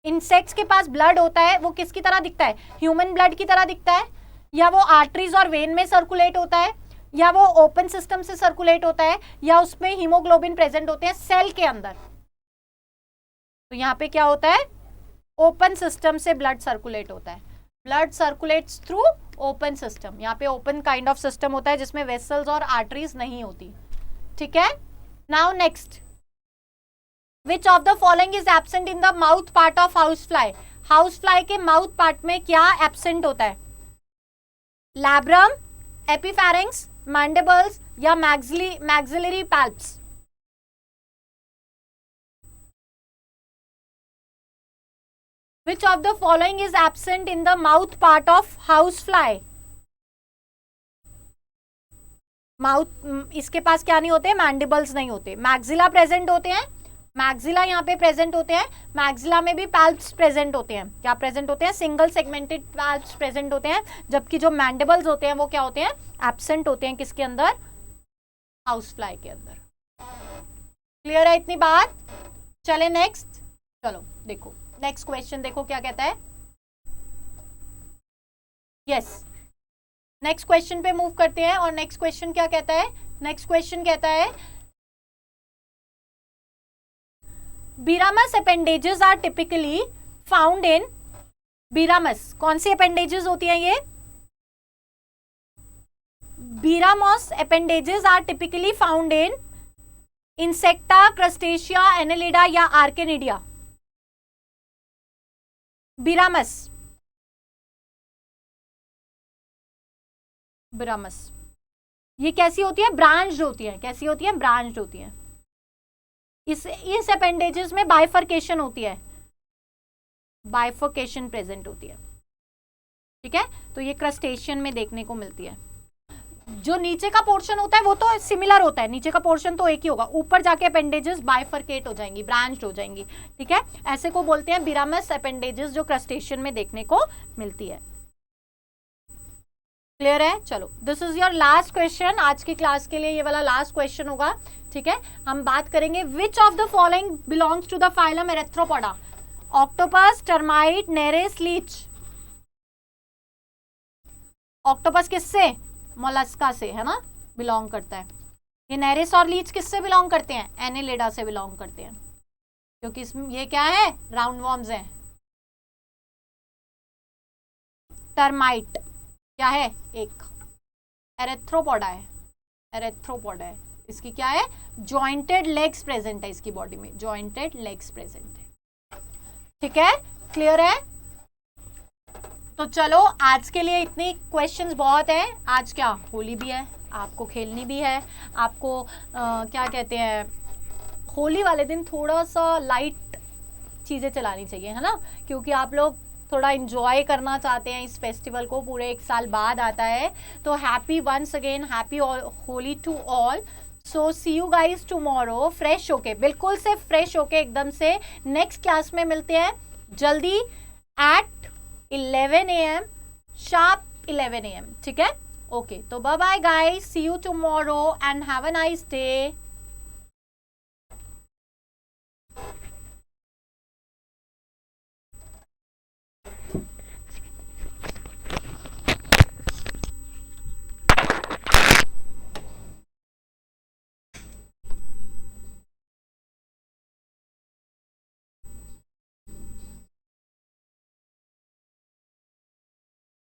Speaker 1: Insects के पास blood होता है, वो किसकी तरह दिखता है? ह्यूमन ब्लड की तरह दिखता है, या वो आर्टरीज और वेन में सर्कुलेट होता है, या वो ओपन सिस्टम से सर्कुलेट होता है, या उसमें हीमोग्लोबिन प्रेजेंट होते हैं सेल के अंदर। तो यहाँ पे क्या होता है? ओपन सिस्टम से ब्लड सर्कुलेट होता है। Blood circulates through open system. यहाँ पे ओपन काइंड ऑफ सिस्टम होता है जिसमें वेसल्स और आर्टरीज नहीं होती। ठीक है। Now next, which of the following is absent in the mouth part of house fly? House fly के माउथ पार्ट में क्या एब्सेंट होता है? लैब्रम, एपिफेरिंक्स, मैंडिबल्स या maxillary palps? Which of the following is absent in the mouth part of housefly? Mouth, इसके पास क्या नहीं होते? मैंडिबल्स नहीं होते। मैक्सिला प्रेजेंट होते हैं, मैक्सिला यहाँ पे प्रेजेंट होते हैं, मैक्सिला में भी पैल्प्स प्रेजेंट होते हैं। क्या प्रेजेंट होते हैं? सिंगल सेगमेंटेड पैल्प्स प्रेजेंट होते हैं, जबकि जो मैंडिबल्स होते हैं वो क्या होते हैं? एब्सेंट होते हैं। किसके अंदर? हाउस फ्लाई के अंदर। क्लियर है इतनी बात? चले नेक्स्ट, चलो देखो नेक्स्ट क्वेश्चन, देखो क्या कहता है। यस, नेक्स्ट क्वेश्चन पे मूव करते हैं, और नेक्स्ट क्वेश्चन क्या कहता है? नेक्स्ट क्वेश्चन कहता है biramous appendages are typically found in, biramous कौन सी अपेंडेजेस होती हैं? ये biramous appendages are typically found in Insecta, Crustacea, Annelida या आर्केनिडिया? बिरामस, बिरामस ये कैसी होती है? ब्रांच्ड होती है। कैसी होती है? ब्रांच्ड होती है। इस अपेंडेजेस में बाइफर्केशन होती है, बाइफर्केशन प्रेजेंट होती है। ठीक है। तो ये क्रस्टेशियन में देखने को मिलती है। जो नीचे का पोर्शन होता है वो तो सिमिलर होता है, नीचे का पोर्शन तो एक ही होगा, ऊपर जाके अपेंडेजेस बाइफर्केट हो जाएंगी, ब्रांच्ड हो जाएंगी। ठीक है। ऐसे को बोलते हैं बिरामस अपेंडेजेस, जो क्रस्टेशियन में देखने को मिलती है। क्लियर है? चलो, this is your last question आज की क्लास के लिए। ये वाला लास्ट क्वेश्चन होगा। ठीक है। हम बात करेंगे which of the following belongs to the phylum Arthropoda? Octopus, termite, Nereis, leech. Octopus किससे? मोलस्का से, है ना, बिलोंग करता है। ये नेरेस और लीच किससे बिलोंग करते हैं? एनेलिडा से बिलोंग करते हैं, क्योंकि इसमें ये क्या है? राउंड वॉर्म्स हैं। टर्माइट क्या है? एक एरेथ्रोपोडा है, एरेथ्रोपोडा है। इसकी क्या है? जॉइंटेड लेग्स प्रेजेंट है इसकी बॉडी में, जॉइंटेड लेग्स प्रेजेंट है। ठीक है। क्लियर है? तो चलो आज के लिए इतनी क्वेश्चंस बहुत है। आज क्या होली भी है, आपको खेलनी भी है, आपको क्या कहते हैं, होली वाले दिन थोड़ा सा लाइट चीज़ें चलानी चाहिए, है ना, क्योंकि आप लोग थोड़ा इंजॉय करना चाहते हैं इस फेस्टिवल को, पूरे 1 साल बाद आता है। तो happy once again, happy Holi to all. So see you guys tomorrow, fresh होके, बिल्कुल से फ्रेश होके एकदम से नेक्स्ट क्लास में मिलते हैं जल्दी एट 11 AM, शार्प 11 AM, ठीक है? ओके, तो bye bye guys, see you tomorrow and have a nice day.